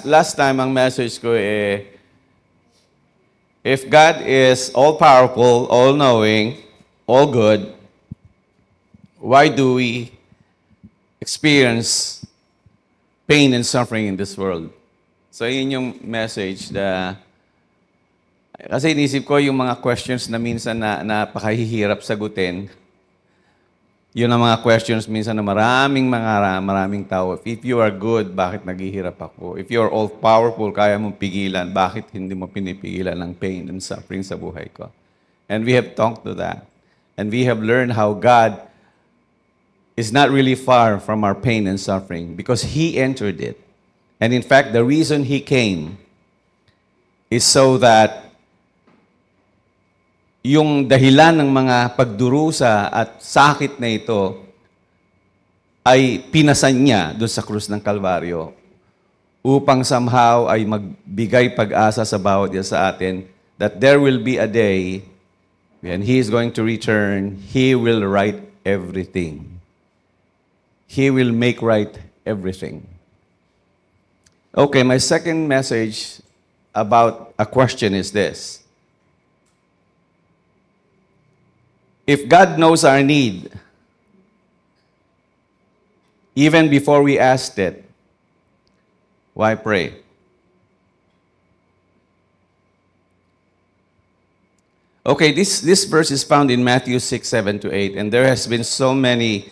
Last time ang message ko if God is all-powerful, all-knowing, all-good, why do we experience pain and suffering in this world? So yun yung message kasi inisip ko yung mga questions na minsan na napakahihirap sagutin. Yun ang mga questions minsan na maraming tao. If you are good, bakit naghihirap ako? If you are all-powerful, kaya mong pigilan, bakit hindi mo pinipigilan ang pain and suffering sa buhay ko? And we have talked to that. And we have learned how God is not really far from our pain and suffering because He entered it. And in fact, the reason He came is so that yung dahilan ng mga pagdurusa at sakit na ito ay pinasan niya doon sa krus ng Kalbaryo upang somehow ay magbigay pag-asa sa bawat isa sa atin that there will be a day when He is going to return, He will right everything. He will make right everything. Okay, my second message about a question is this. If God knows our need, even before we asked it, why pray? Okay, this verse is found in Matthew 6:7-8, and there has been so many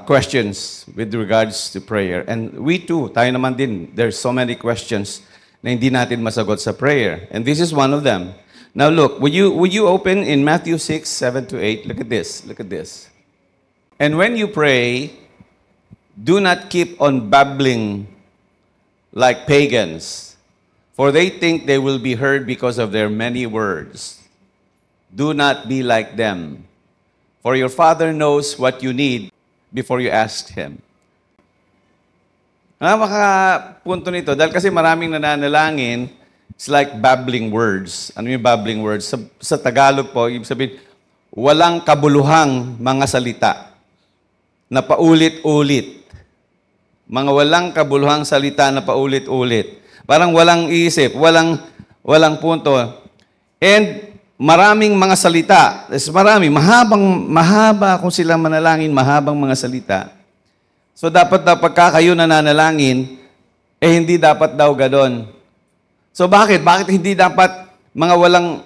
questions with regards to prayer. And we too, tayo naman din, there's so many questions na hindi natin masagot sa prayer. And this is one of them. Now look, would you open in Matthew 6:7-8? Look at this. Look at this. And when you pray, do not keep on babbling like pagans, for they think they will be heard because of their many words. Do not be like them, for your Father knows what you need before you ask Him. Makapunto nito, dahil kasi maraming nananalangin, it's like babbling words. Ano yung babbling words? Sa Tagalog po, ibig sabihin, walang kabuluhang mga salita na paulit-ulit. Mga walang kabuluhang salita na paulit-ulit. Parang walang isip, walang punto. And maraming mga salita. Mahaba kung sila manalangin, mahabang mga salita. So dapat pagka kayo nananalangin, hindi dapat daw ganon. So bakit? Bakit hindi dapat mga walang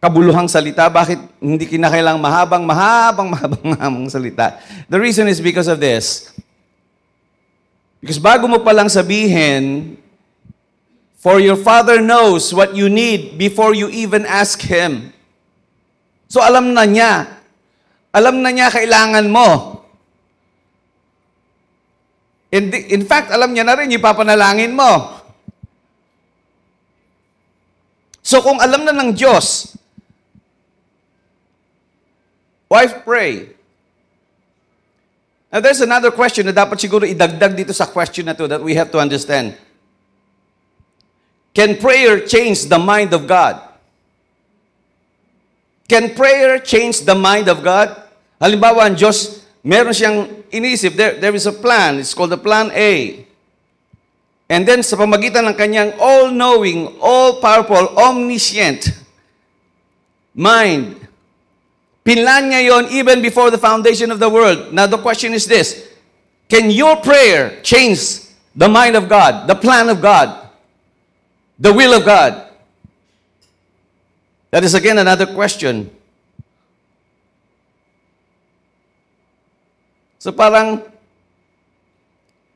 kabuluhang salita? Bakit hindi kinakailangang mahabang salita? The reason is because of this. Because bago mo palang sabihin, for your Father knows what you need before you even ask Him. So alam na niya. Alam na niya kailangan mo. In fact, alam niya na rin yung papanalangin mo. So kung alam na ng Diyos, why pray? Now there's another question na dapat siguro idagdag dito sa question na to that we have to understand. Can prayer change the mind of God? Can prayer change the mind of God? Halimbawa, ang Diyos, meron siyang inisip. There is a plan. It's called the plan A. And then sa pamagitan ng kanyang all-knowing, all-powerful, omniscient mind, pinlan niya yon even before the foundation of the world. Now the question is this, can your prayer change the mind of God, the plan of God, the will of God? That is again another question. So parang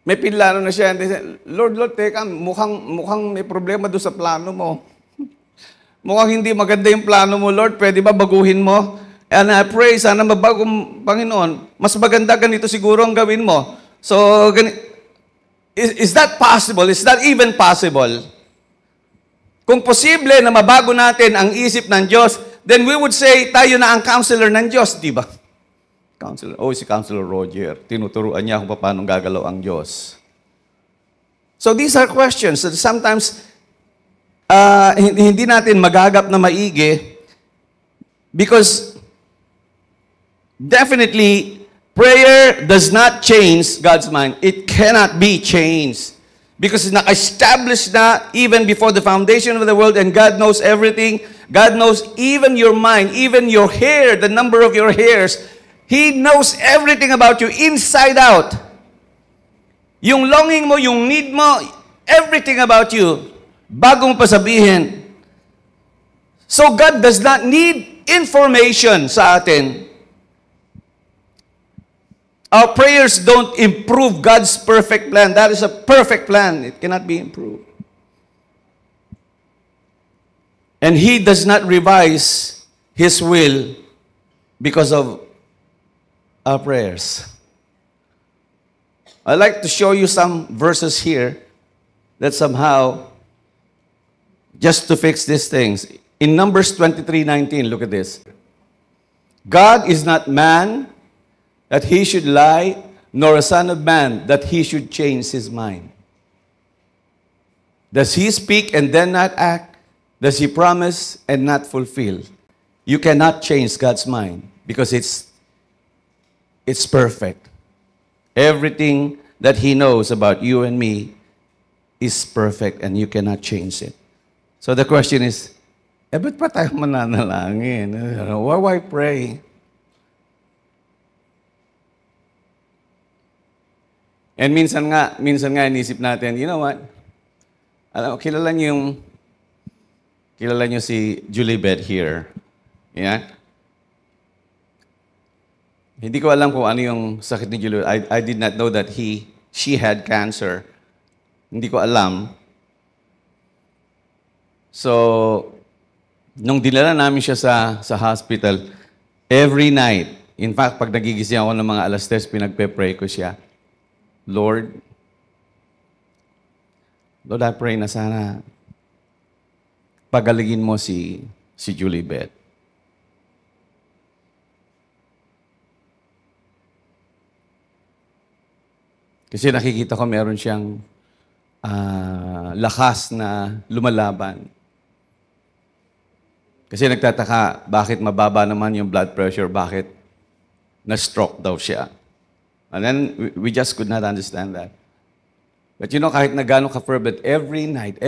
may plano na siya. Lord, teka, mukhang may problema doon sa plano mo. Mukhang hindi maganda yung plano mo, Lord. Pwede ba baguhin mo? And I pray, sana mabago, Panginoon. Mas maganda ganito siguro ang gawin mo. So, is that possible? Is that even possible? Kung posible na mabago natin ang isip ng Diyos, then we would say, tayo na ang counselor ng Diyos, di ba? Counselor, si Counselor Roger. Tinuturuan niya kung paano gagalaw ang Diyos. So these are questions that sometimes hindi natin magagap na maigi because definitely prayer does not change God's mind. It cannot be changed because it's na-established na even before the foundation of the world, and God knows everything. God knows even your mind, even your hair, the number of your hairs. He knows everything about you inside out. Yung longing mo, yung need mo, everything about you, bago mo pa sabihin. So God does not need information sa atin. Our prayers don't improve God's perfect plan. That is a perfect plan. It cannot be improved. And He does not revise His will because of our prayers. I'd like to show you some verses here that somehow, just to fix these things. In Numbers 23:19, look at this. God is not man that He should lie, nor a son of man that He should change His mind. Does He speak and then not act? Does He promise and not fulfill? You cannot change God's mind because it's perfect. Everything that He knows about you and me is perfect and you cannot change it. So the question is, ba't pa tayo mananalangin? Why pray? And minsan nga inisip natin, you know what? Kilala niyo si Julie Beth here. Yeah? Hindi ko alam kung ano yung sakit ni Julie. I did not know that she had cancer. Hindi ko alam. So, nung dinala namin siya sa hospital, every night, in fact, pag nagigising ako ng mga alas 3, pinagpe-pray ko siya. Lord, I pray na sana pagalingin mo si Julie Beth. Kasi nakikita ko meron siyang lakas na lumalaban. Kasi nagtataka, bakit mababa naman yung blood pressure, bakit na-stroke daw siya. And then, we just could not understand that. But you know, kahit na gano'ng ka-fervent, every night,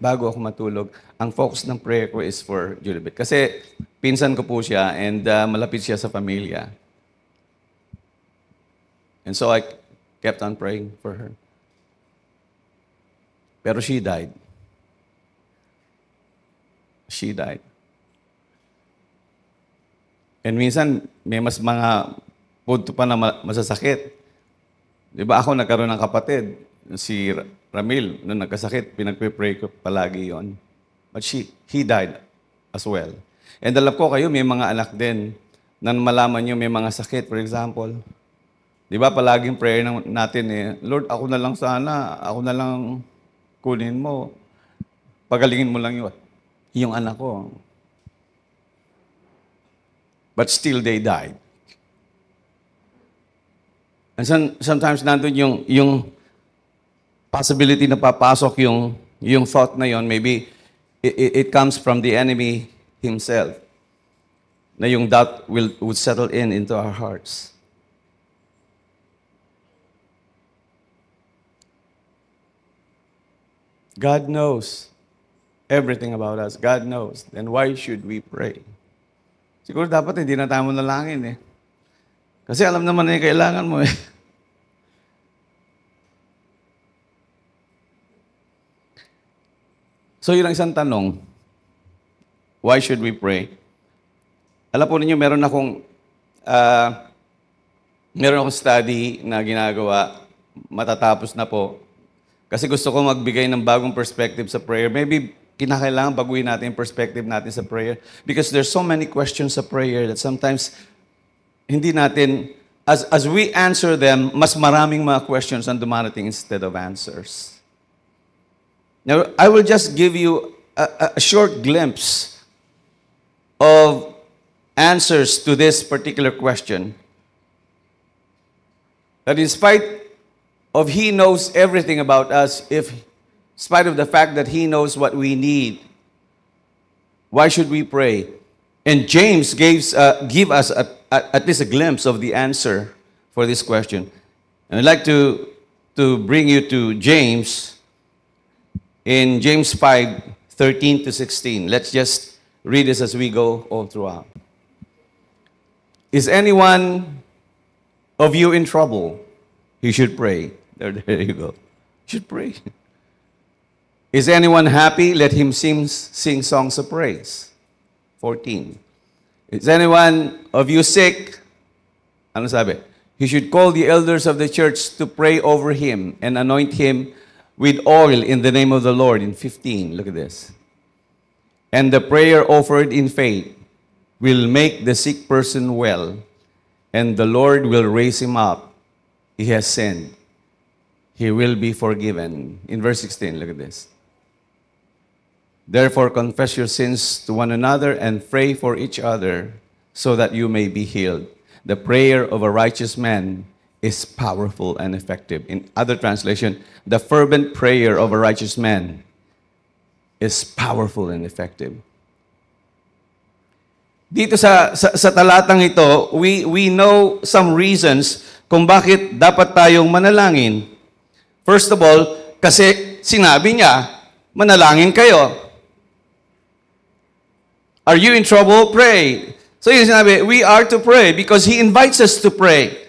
bago ako matulog, ang focus ng prayer ko is for Julie Beth. Kasi pinsan ko po siya and malapit siya sa pamilya. And so I kept on praying for her. Pero she died. She died. And minsan, may mas mga punto pa na masasakit. Di ba ako nagkaroon ng kapatid, si Ramil, nung nagkasakit, pinagpe-pray ko palagi yon. But he died as well. And alam ko kayo, may mga anak din na malaman nyo may mga sakit, for example. Di ba, palaging prayer natin Lord, ako na lang sana, ako na lang kunin mo. Pagalingin mo lang yung anak ko. But still, they died. And sometimes nandun yung possibility na papasok yung thought na yon. Maybe it comes from the enemy himself. Na yung doubt would settle into our hearts. God knows everything about us. God knows. Then why should we pray? Siguro dapat hindi na tayo manalangin Kasi alam naman na yung kailangan mo So yun ang isang tanong. Why should we pray? Alam po ninyo, meron akong study na ginagawa. Matatapos na po. Kasi gusto ko magbigay ng bagong perspective sa prayer. Maybe kinakailangan baguhin natin yung perspective natin sa prayer. Because there's so many questions sa prayer that sometimes hindi natin, as we answer them, mas maraming mga questions ang dumarating instead of answers. Now, I will just give you a short glimpse of answers to this particular question. That in spite of He knows everything about us, in spite of the fact that He knows what we need, why should we pray? And James give us at least a glimpse of the answer for this question. And I'd like to bring you to James, in James 5:13 to 16. Let's just read this as we go all throughout. Is anyone of you in trouble? He should pray. There you go. You should pray. Is anyone happy? Let him sing songs of praise. 14. Is anyone of you sick? Ano sabi? He should call the elders of the church to pray over him and anoint him with oil in the name of the Lord. In 15, look at this. And the prayer offered in faith will make the sick person well, and the Lord will raise him up. He has sinned. He will be forgiven. In verse 16, look at this. Therefore, confess your sins to one another and pray for each other so that you may be healed. The prayer of a righteous man is powerful and effective. In other translation, the fervent prayer of a righteous man is powerful and effective. Dito sa talatang ito, we know some reasons kung bakit dapat tayong manalangin. First of all, kasi sinabi niya, manalangin kayo. Are you in trouble? Pray. So yun sinabi, we are to pray because He invites us to pray.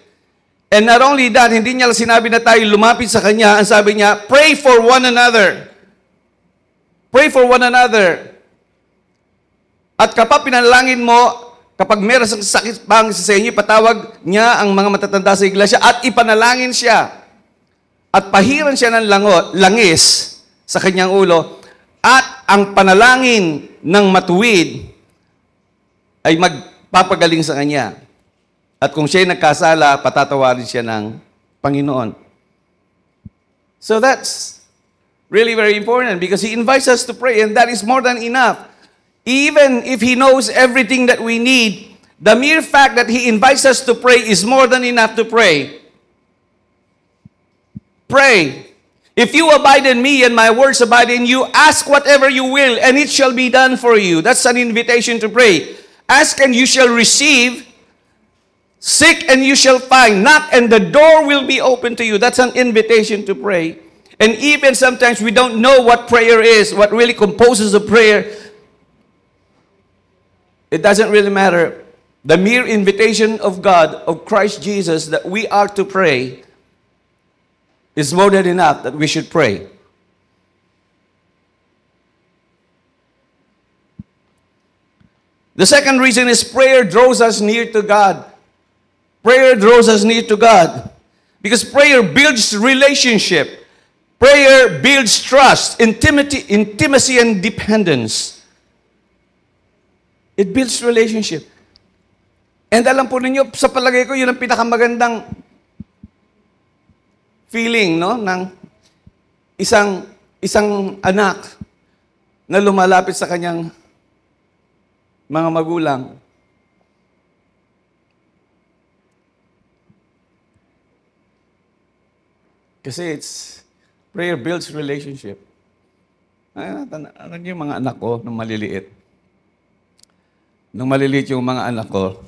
And not only that, hindi niya sinabi na tayo lumapit sa Kanya. Ang sabi niya, pray for one another. Pray for one another. At kapag pinalangin mo, kapag meron sa sakit pang sa inyo, patawag niya ang mga matatanda sa iglesia at ipanalangin siya. At pahiran siya ng langis sa kanyang ulo. At ang panalangin ng matuwid ay magpapagaling sa kanya. At kung siya'y nagkasala, patatawarin siya ng Panginoon. So that's really very important because He invites us to pray, and that is more than enough. Even if He knows everything that we need, the mere fact that He invites us to pray is more than enough to pray. Pray. If you abide in me and my words abide in you, ask whatever you will, and it shall be done for you. That's an invitation to pray. Ask and you shall receive. Seek and you shall find. Knock and the door will be open to you. That's an invitation to pray. And even sometimes we don't know what prayer is, what really composes a prayer. It doesn't really matter. The mere invitation of God, of Christ Jesus, that we are to pray is more than enough that we should pray. The second reason is prayer draws us near to God. Prayer draws us near to God. Because prayer builds relationship. Prayer builds trust, intimacy, and dependence. It builds relationship. And alam po ninyo, sa palagay ko, yun ang pinakamagandang feeling, no, ng isang anak na lumalapit sa kanyang mga magulang. Kasi prayer builds relationship. Ano yung mga anak ko nung maliliit? Nung maliliit yung mga anak ko,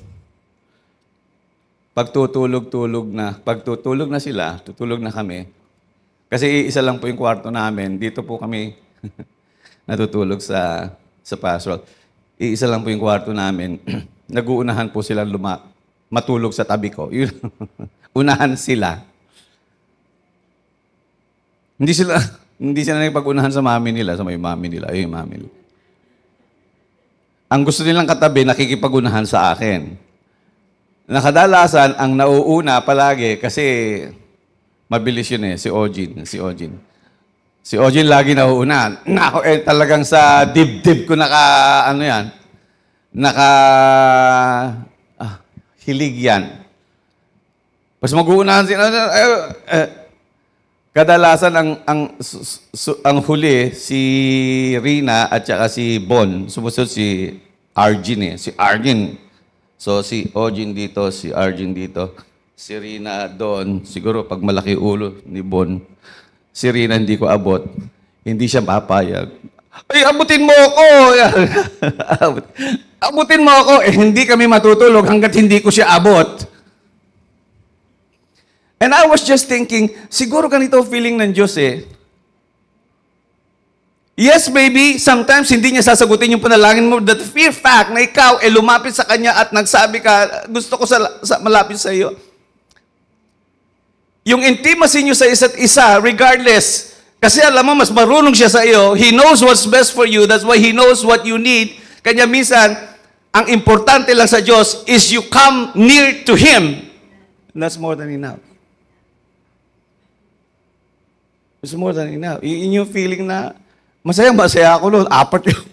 pagtutulog na sila, tutulog na kami. Kasi isa lang po yung kwarto namin. Dito po kami natutulog sa pastoral. Isa lang po yung kwarto namin. Nag-uunahan po sila matulog sa tabi ko. Unahan sila. Hindi sila nagpag-unahan sa mami nila, sa may mami nila. Ay, mami nila. Ang gusto nilang katabi, nakikipag-unahan sa akin. Nakadalasan, ang nauuna palagi, kasi mabilis yun si Ojin. Si Ojin lagi nauuna. Nako, talagang sa dibdib ko hilig yan. Pas mag-uunahan sila, kadalasan ang huli, si Rina at saka si Bon. Sumusunod si Arjin Si Arjin. So, si Ojin dito, si Arjin dito. si Rina doon, siguro pag malaki ulo ni Bon, si Rina hindi ko abot, hindi siya papayag. Ay, abutin mo ako! Abutin mo ako! Eh, hindi kami matutulog hanggat hindi ko siya abot. And I was just thinking, siguro ganito feeling ng Diyos eh. Yes, maybe, sometimes hindi niya sasagutin yung panalangin mo. That fear fact na ikaw eh lumapit sa Kanya at nagsabi ka, gusto ko malapit sa iyo. Yung intimacy niyo sa isa't isa, regardless, kasi alam mo, mas marunong siya sa iyo. He knows what's best for you. That's why He knows what you need. Kanya minsan, ang importante lang sa Diyos is you come near to Him. And that's more than enough. It's more than enough. Yun yung feeling na, masaya ako noon. Apat yung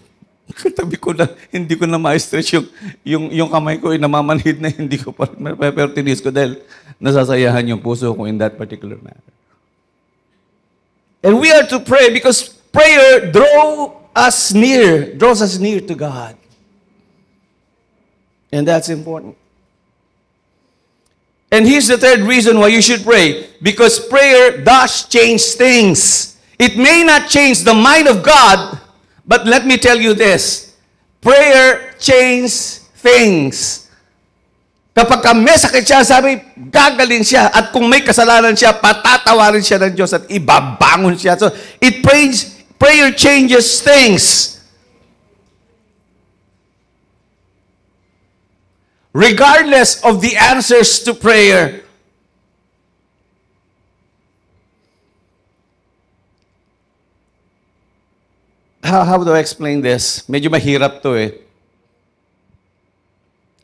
katabi ko na, hindi ko na ma-stretch yung kamay ko, namamanhid na hindi ko pa, pero tinis ko dahil nasasayahan yung puso ko in that particular matter. And we are to pray because prayer draws us near to God. And that's important. And here's the third reason why you should pray. Because prayer does change things. It may not change the mind of God, but let me tell you this. Prayer changes things. Kapag may sakit siya, sabi, gagaling siya. At kung may kasalanan siya, patatawarin siya ng Diyos at ibabangon siya. So, prayer changes things. Regardless of the answers to prayer. How do I explain this? Medyo mahirap to eh.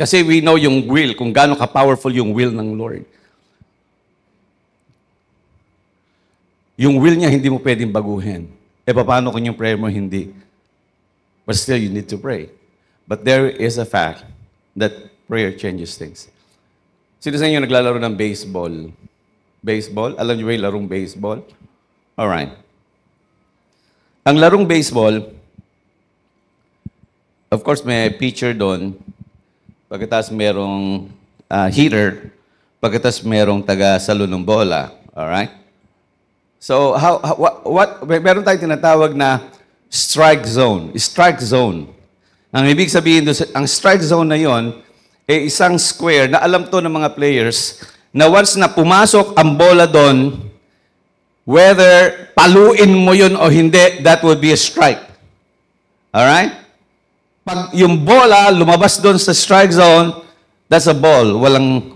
Kasi we know yung will, kung gaano ka-powerful yung will ng Lord. Yung will niya, hindi mo pwedeng baguhin. E paano kung yung prayer mo hindi? But still, you need to pray. But there is a fact that prayer changes things. Sino sa inyo naglalaro ng baseball? Baseball? Alam niyo ba yung larong baseball? Alright. Ang larong baseball, of course, may pitcher doon. Pagkatapos merong hitter. Pagkatapos merong taga-salo ng bola. Alright? So, meron tayong tinatawag na strike zone. Strike zone. Ang ibig sabihin doon, ang strike zone na yon eh isang square na alam to ng mga players na once na pumasok ang bola doon, whether paluin mo yun o hindi, that would be a strike. Alright? Pag yung bola lumabas doon sa strike zone, that's a ball. Walang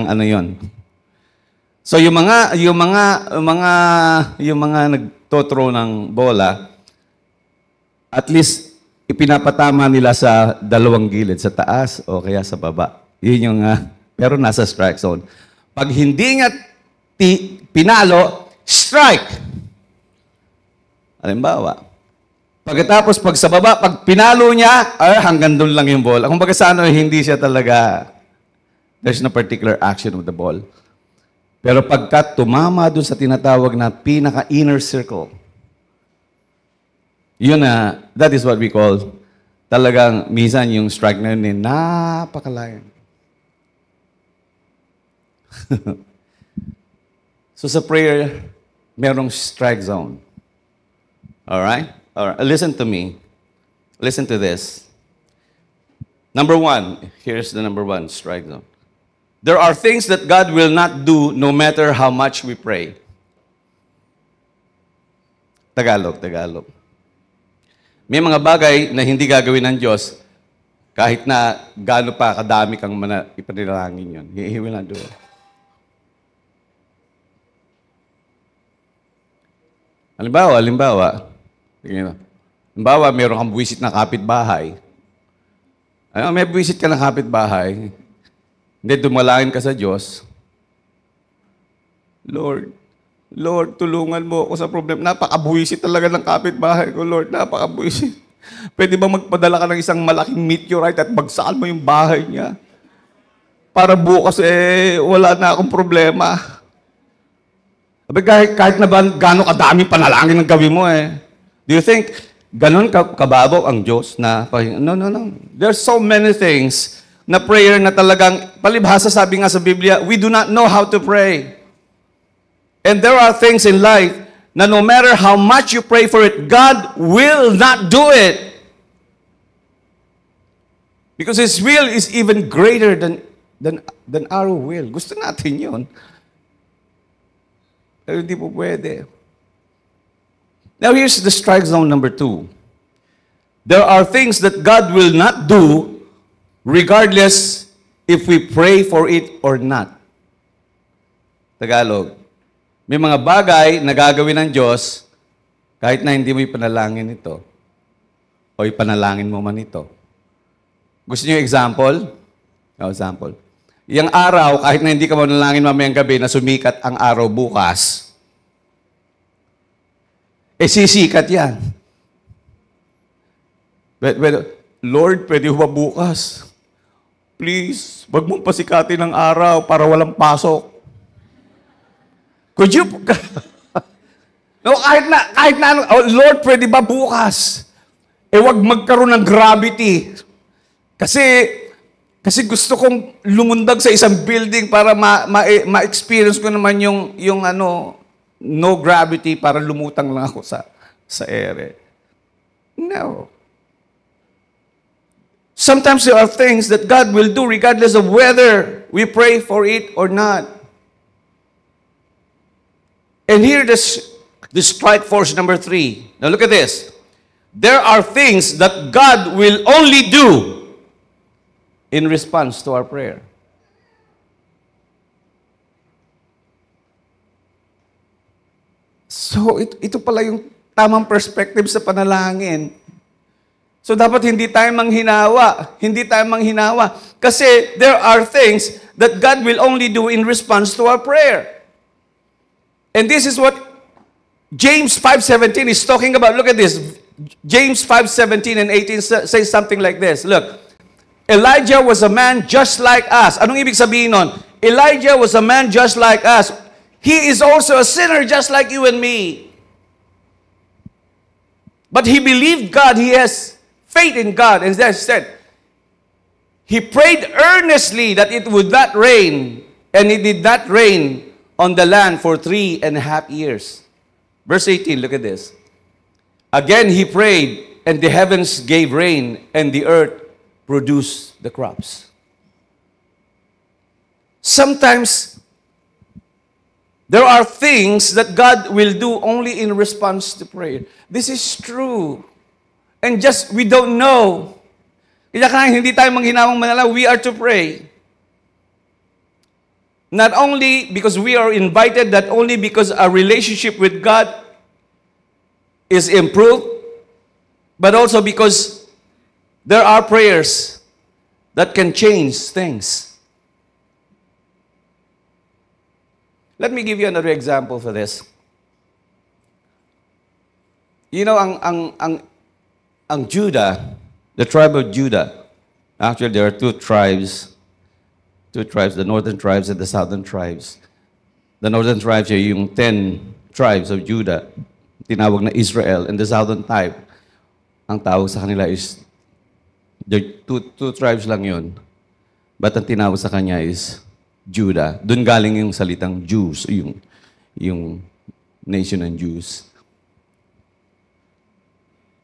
ano yon. So yung mga nagtothrow ng bola, at least ipinapatama nila sa dalawang gilid, sa taas o kaya sa baba. Yun yung, pero nasa strike zone. Pag hindi niya pinalo, strike. Halimbawa, pagkatapos pag sa baba, pag pinalo niya, hanggang doon lang yung ball. Kung baga sa ano, hindi siya talaga, there's no particular action with the ball. Pero pagka tumama doon sa tinatawag na pinaka-inner circle, yun na, that is what we call, talagang minsan yung strike na yun, napakalayan. So sa prayer, merong strike zone. Alright? Alright, listen to me. Listen to this. Number one, here's the number one strike zone. There are things that God will not do no matter how much we pray. Tagalog. May mga bagay na hindi gagawin ng Diyos kahit na gaano pa kadami kang ipanalangin yun. He will not do it. Halimbawa, meron kang buwisit na kapitbahay. May buwisit ka ng kapitbahay. Hindi, dumalangin ka sa Diyos. Lord, tulungan mo ako sa problema. Napakabuwisit talaga ng kapitbahay ko, Lord. Napakabuwisit. Pwede ba magpadala ka ng isang malaking meteorite at bagsaan mo yung bahay niya? Para bukas, wala na akong problema. Kahit na ba gano'ng kadami panalangin ang gawin mo Do you think ganon kababaw ang Diyos na, no. There's so many things. na prayer na talagang, palibhasa sabi nga sa Biblia, we do not know how to pray. And there are things in life na no matter how much you pray for it, God will not do it. Because His will is even greater than our will. Gusto natin yun. Pero hindi po pwede. Now here's the strike zone number 2. There are things that God will not do regardless if we pray for it or not. Tagalog. May mga bagay na gagawin ng Diyos kahit na hindi mo ipanalangin ito o ipanalangin mo man ito. Gusto niyo example? Example. Yung araw, kahit na hindi ka manalangin mamayang gabi na sumikat ang araw bukas, sisikat yan. But, Lord, pwede ba bukas? Please, wag mong pasikatin ang araw para walang pasok. Could you... no, kahit na, Lord, pwede ba bukas? Wag magkaroon ng gravity. Kasi gusto kong lumundag sa isang building para ma-experience ko naman yung no gravity para lumutang lang ako sa ere. No. Sometimes there are things that God will do regardless of whether we pray for it or not. And here the strike force number 3. Now look at this. There are things that God will only do in response to our prayer. So, ito pala yung tamang perspective sa panalangin. So, dapat hindi tayo manghinawa. Hindi tayo manghinawa. Kasi there are things that God will only do in response to our prayer. And this is what James 5:17 is talking about. Look at this. James 5:17 and 18 says something like this. Look, Elijah was a man just like us. Anong ibig sabihin nun? Elijah was a man just like us. He is also a sinner just like you and me. But he believed God. He has faith in God. And that said, he prayed earnestly that it would not rain. And it did not rain on the land for 3.5 years. Verse 18, look at this. Again he prayed, and the heavens gave rain, and the earth produced the crops. Sometimes, there are things that God will do only in response to prayer. This is true. And just, we don't know. Kaya hindi tayo manghinamang manalangin, we are to pray. Not only because we are invited, not only because our relationship with God is improved, but also because there are prayers that can change things. Let me give you another example for this. You know, ang Judah, the tribe of Judah, actually there are two tribes, the northern tribes and the southern tribes. The northern tribes are yung 10 tribes of Judah, tinawag na Israel, and the southern tribe, ang tawag sa kanila is, two tribes lang yun, but ang tinawag sa kanya is Judah. Doon galing yung salitang Jews, yung nation ng Jews.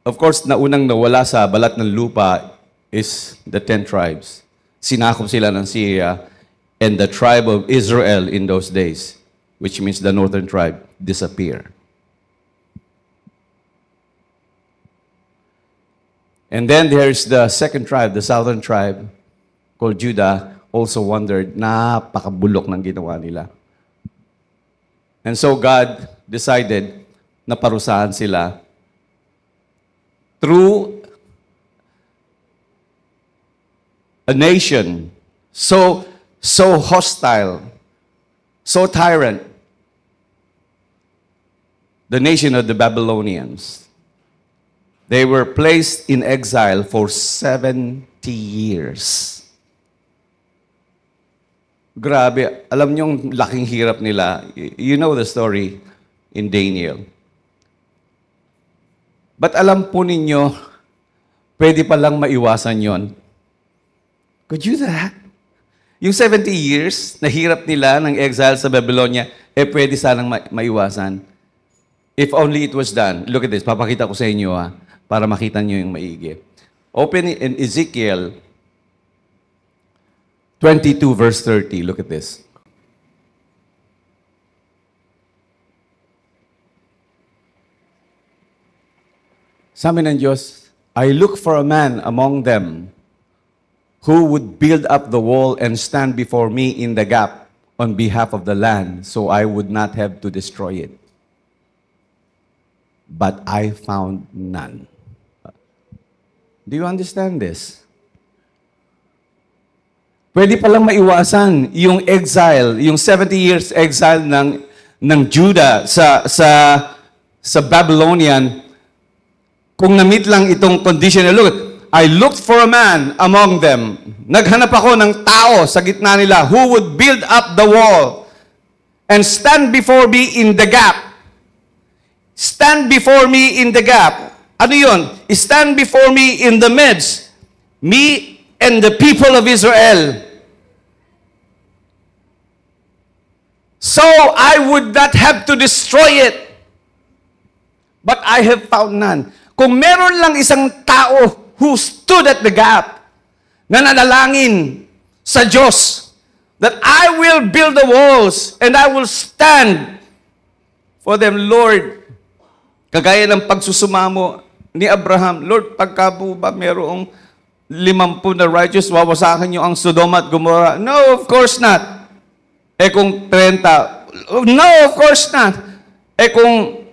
Of course, naunang nawala sa balat ng lupa is the 10 tribes. Sinakop sila ng Syria, and the tribe of Israel in those days, which means the northern tribe, disappeared. And then there's the second tribe, the southern tribe, called Judah, also wondered, napakabulok ng ginawa nila. And so God decided na parusahan sila through a nation so hostile, so tyrant, the nation of the Babylonians. They were placed in exile for 70 years. Grabe, alam niyo yung laking hirap nila. You know the story in Daniel. But alam po ninyo, pwede palang maiwasan yon Could you that? Yung 70 years na hirap nila ng exile sa Babylonia, pwede sanang maiwasan. If only it was done. Look at this. Papakita ko sa inyo para makita nyo yung maigi. Open in Ezekiel 22 verse 30. Look at this. Sabi ng Diyos, I look for a man among them who would build up the wall and stand before me in the gap on behalf of the land, so I would not have to destroy it. But I found none. Do you understand this? Pwede palang maiwasan yung exile, yung 70 years exile ng Judah sa Babylonian kung na-meet lang itong condition. Look, I looked for a man among them. Naghanap ako ng tao sa gitna nila who would build up the wall and stand before me in the gap. Stand before me in the gap. Ano yun? Stand before me in the midst. Me and the people of Israel. So I would not have to destroy it. But I have found none. Kung meron lang isang tao who stood at the gap, na nanalangin sa Diyos, that I will build the walls and I will stand for them, Lord. Kagaya ng pagsusumamo ni Abraham, Lord, pagka po ba merong 50 na righteous, wawasakin niyo ang Sodoma at Gomorrah? No, of course not. Kung 30, no, of course not. Kung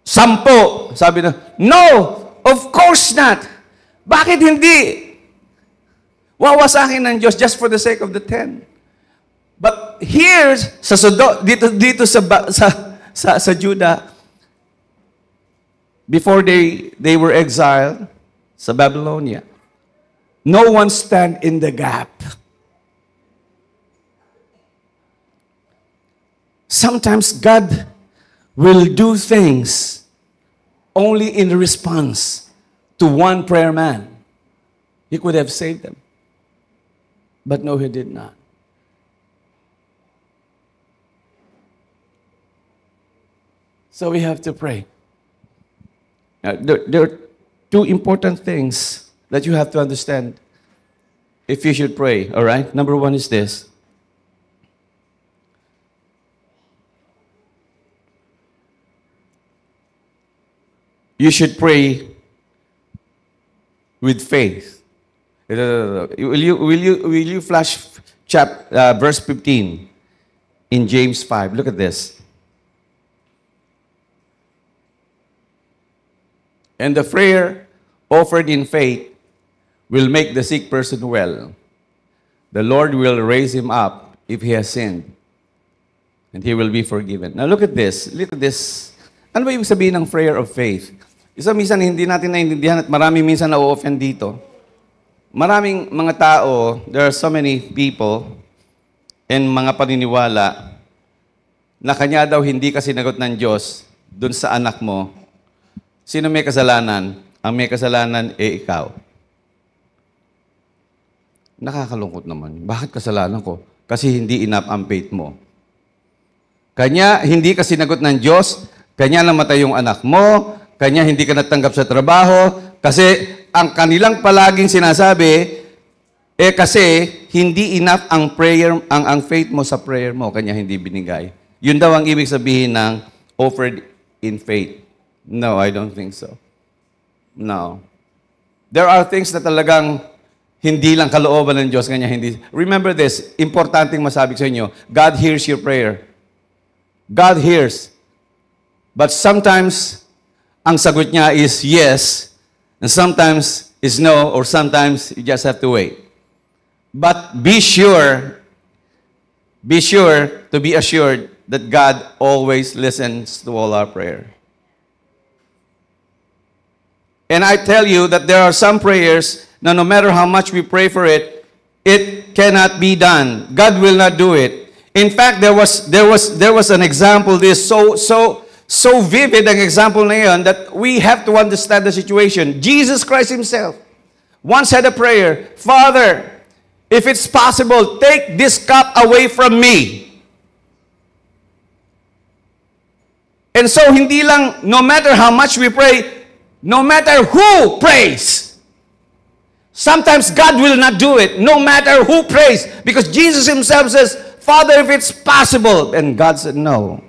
10, sabi na, no, of course not. Bakit hindi? Wawasakin ng Diyos just for the sake of the 10. But here, dito sa Judah, before they were exiled sa Babylonia, no one stand in the gap. Sometimes God will do things only in response to one prayer man. He could have saved them. But no, he did not. So we have to pray. There are two important things that you have to understand if you should pray, all right? Number one is this. You should pray with faith. Will you flash verse 15 in James 5? Look at this. And the prayer offered in faith will make the sick person well. The Lord will raise him up if he has sinned, and he will be forgiven. Now look at this. Look at this. Ano ba yung sabihin ng prayer of faith? Minsan hindi natin naiintindihan at marami minsan na-offend dito. Maraming mga tao, there are so many people and mga paniniwala na kanya daw hindi ka sinagot ng Diyos dun sa anak mo. Sino may kasalanan? Ang may kasalanan, ikaw. Nakakalungkot naman. Bakit kasalanan ko? Kasi hindi enough ang faith mo. Kanya, hindi ka sinagot ng Diyos, kanya namatay yung anak mo, kanya hindi ka natanggap sa trabaho, kasi ang kanilang palaging sinasabi, kasi hindi enough ang prayer, ang faith mo sa prayer mo, kanya hindi binigay. Yun daw ang ibig sabihin ng offered in faith. No, I don't think so. No. There are things na talagang hindi lang kalooban ng Diyos, kanya hindi. Remember this, importanteng masabi sa inyo, God hears your prayer. God hears. But sometimes, ang sagot niya is yes, and sometimes is no, or sometimes you just have to wait. But be sure to be assured that God always listens to all our prayer. And I tell you that there are some prayers na no matter how much we pray for it, it cannot be done. God will not do it. In fact, there was an example. This so vivid ang example na yun that we have to understand the situation. Jesus Christ Himself once had a prayer, Father, if it's possible, take this cup away from me. And so, hindi lang, no matter how much we pray, no matter who prays, sometimes God will not do it, no matter who prays, because Jesus himself says, Father, if it's possible, and God said, no.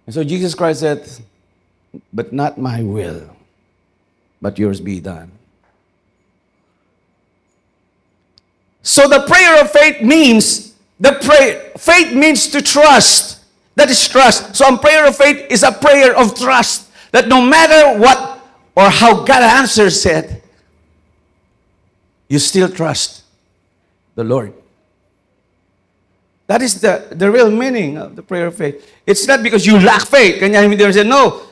And so Jesus Christ said, but not my will, but yours be done. So the prayer of faith means, faith means to trust. That is trust. So a prayer of faith is a prayer of trust. That no matter what or how God answers it, you still trust the Lord. That is the real meaning of the prayer of faith. It's not because you lack faith. Kanya hindi say, no.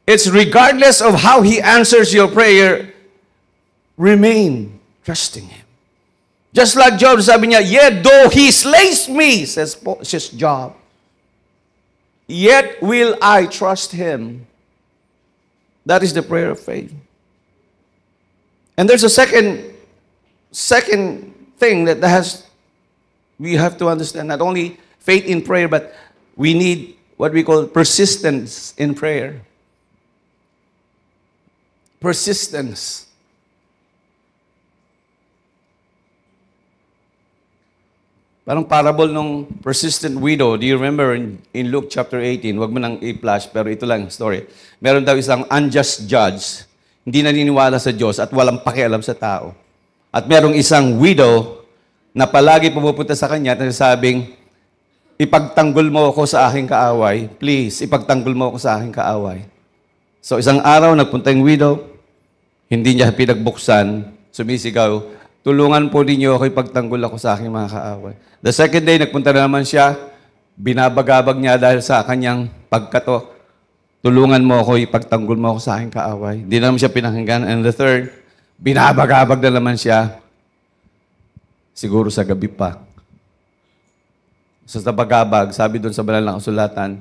It's regardless of how He answers your prayer, remain trusting Him. Just like Job, sabi niya, yet though He slays me, says Job, yet will I trust Him. That is the prayer of faith. And there's a second thing that we have to understand. Not only faith in prayer, but we need what we call persistence in prayer. Persistence. Parang parable nung persistent widow. Do you remember in Luke chapter 18? Huwag mo nang i-flash, pero ito lang story. Meron daw isang unjust judge, hindi naniniwala sa Diyos at walang pakialam sa tao. At merong isang widow na palagi pumupunta sa kanya at nasasabing, ipagtanggol mo ako sa aking kaaway. Please, ipagtanggol mo ako sa aking kaaway. So isang araw, nagpunta yung widow, hindi niya pinagbuksan, sumisigaw, tulungan po ninyo ako, ipagtanggol ako sa aking mga kaaway. The second day, nagpunta na naman siya, binabagabag niya dahil sa kanyang pagkato, tulungan mo ako, ipagtanggol mo ako sa aking kaaway. Hindi naman siya pinakinggan. And the third, binabagabag na naman siya, siguro sa gabi pa. Sa bagabag, sabi doon sa banal na kasulatan,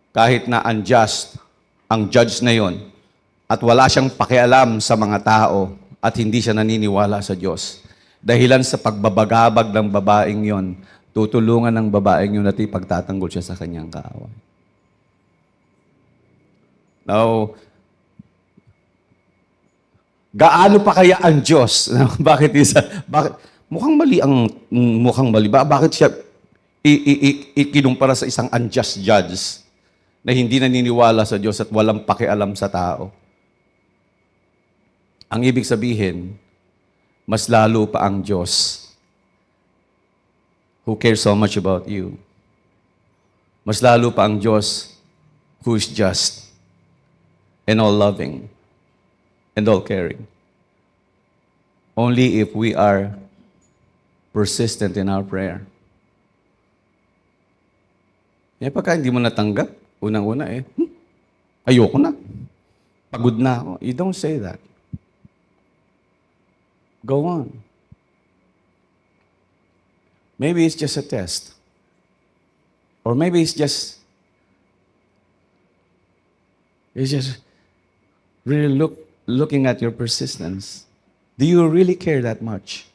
kahit na unjust ang judge na yon at wala siyang pakialam sa mga tao at hindi siya naniniwala sa Diyos, dahilan sa pagbabagabag ng babaeng yon, tutulungan ng babaeng yon at ipagtatanggol siya sa kanyang kaaway. Now, gaano pa kaya ang Diyos? Bakit mukhang mali? Bakit siya ikinumpara sa isang unjust judge na hindi naniniwala sa Diyos at walang pakialam sa tao? Ang ibig sabihin, mas lalo pa ang Diyos who cares so much about you. Mas lalo pa ang Diyos who is just and all-loving and all-caring. Only if we are persistent in our prayer. Eh, pagka hindi mo natanggap, unang-una ayoko na. Pagod na ako. You don't say that. Go on. Maybe it's just a test. Or maybe it's just really looking at your persistence. Do you really care that much?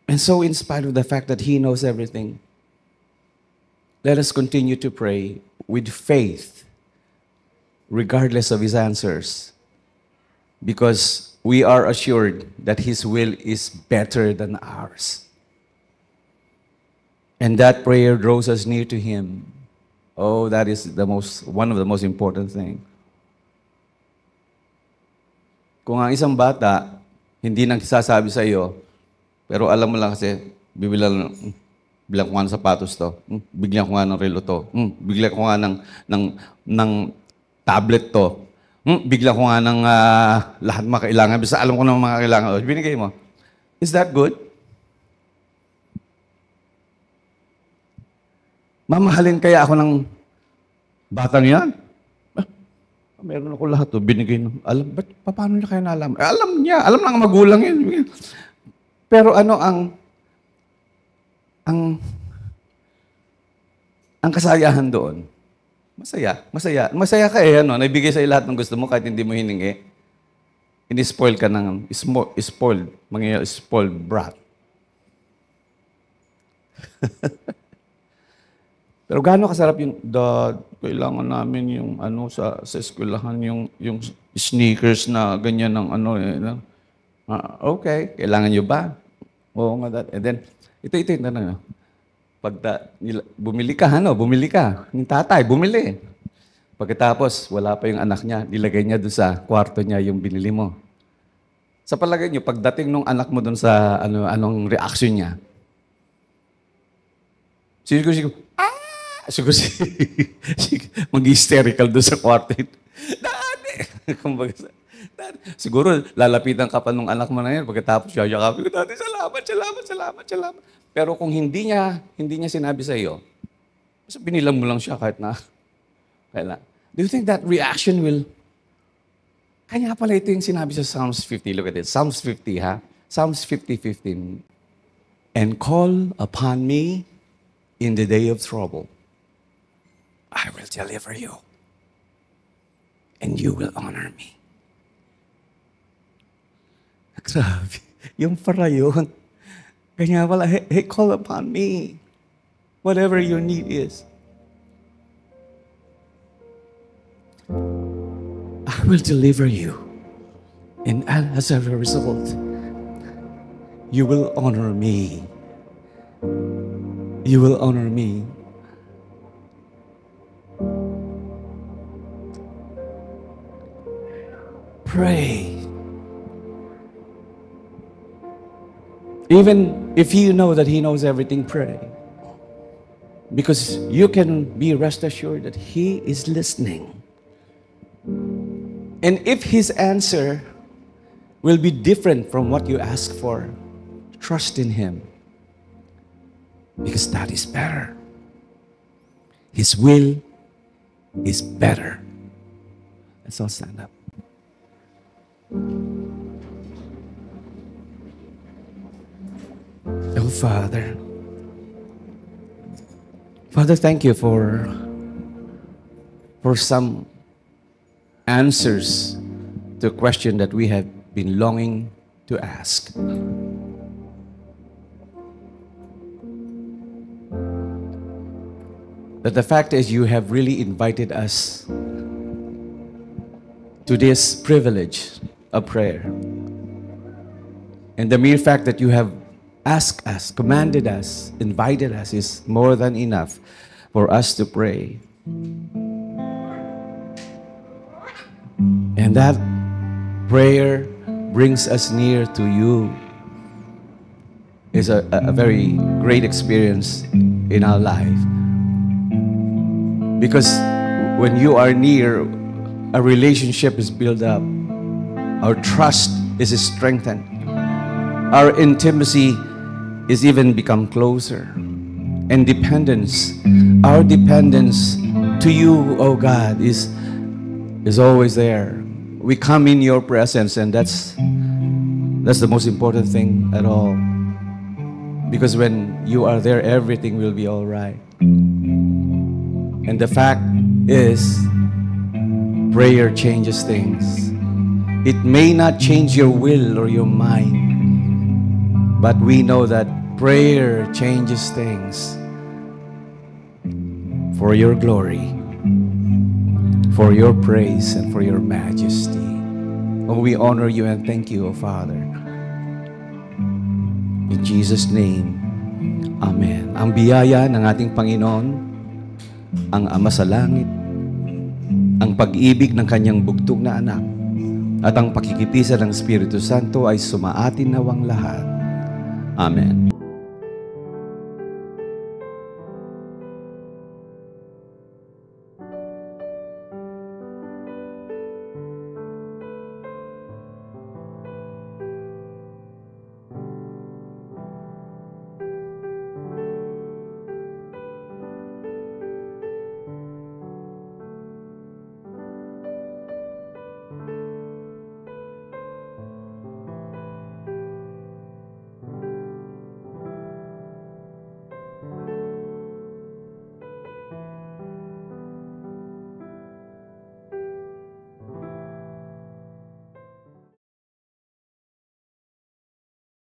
And so, in spite of the fact that He knows everything, let us continue to pray with faith, regardless of His answers, because we are assured that His will is better than ours. And that prayer draws us near to Him. Oh, that is one of the most important things. Kung ang isang bata, hindi nagsasabi sa iyo, pero alam mo lang kasi, bilang ko nga ng sapatos to, bigyan ko nga ng relo to, bigyan ko nga ng tablet to, bigyan ko nga ng lahat mga kailangan, basta alam ko ng mga kailangan, binigay mo. Is that good? Mamahalin kaya ako ng batang yan? Meron ako lahat to, binigay nung, paano niya kaya nalaman? Alam niya, alam ng magulang yan. Pero ano ang kasayahan doon? Masaya. Masaya. Masaya ka eh, ano? Naibigay sa'yo lahat ng gusto mo kahit hindi mo hiningi. Ini-spoil ka ng spoiled. Mga spoiled brat. Pero gaano kasarap yung, Dad, kailangan namin yung ano sa eskwelahan, yung sneakers na ganyan ng ano eh. Okay, kailangan nyo ba? Oo nga, Dad. And then, ito yung tanong. Bumili ka, bumili ka. Yung tatay, bumili. Pagkatapos, wala pa yung anak niya, nilagay niya doon sa kwarto niya yung binili mo. Sa palagay niyo, pagdating nung anak mo doon sa anong reaction niya? Siguro, mag-hysterical doon sa kwarto. Dati! Siguro, lalapitan ka pa nung anak mo na yan. Pagkatapos, yayakapin ko, Dati, salamat. Pero kung hindi niya sinabi sa iyo, basta binilang mo lang siya kahit na kailan. Do you think that reaction will... Kanya pala ito yung sinabi sa Psalms 50. Look at it. Psalms 50, ha? Psalms 50:15. And call upon me in the day of trouble. I will deliver you. And you will honor me. Grabe. Yung para yun. Kanya pala, hey, call upon me. Whatever your need is. I will deliver you. And as a result, you will honor me. You will honor me. Pray. Even if you know that He knows everything, pray. Because you can be rest assured that He is listening. And if His answer will be different from what you ask for, trust in Him. Because that is better. His will is better. Let's all stand up. Oh, Father. Father, thank you for some answers to a question that we have been longing to ask. But the fact is, you have really invited us to this privilege of prayer. And the mere fact that you have asked us, commanded us, invited us is more than enough for us to pray. And that prayer brings us near to you. It's a very great experience in our life. Because when you are near, a relationship is built up. Our trust is strengthened. Our intimacy is even become closer. And dependence, our dependence to you, oh God, is always there. We come in your presence, and that's the most important thing at all. Because when you are there, everything will be all right. And the fact is, prayer changes things. It may not change your will or your mind, but we know that prayer changes things for your glory, for your praise, and for your majesty. Oh, we honor you and thank you, O Father. In Jesus' name, Amen. Ang biyaya ng ating Panginoon, ang Ama sa Langit, ang pag-ibig ng Kanyang bugtong na anak, at ang pakikitisan ng Espiritu Santo ay sumaatin nawang lahat. Amen.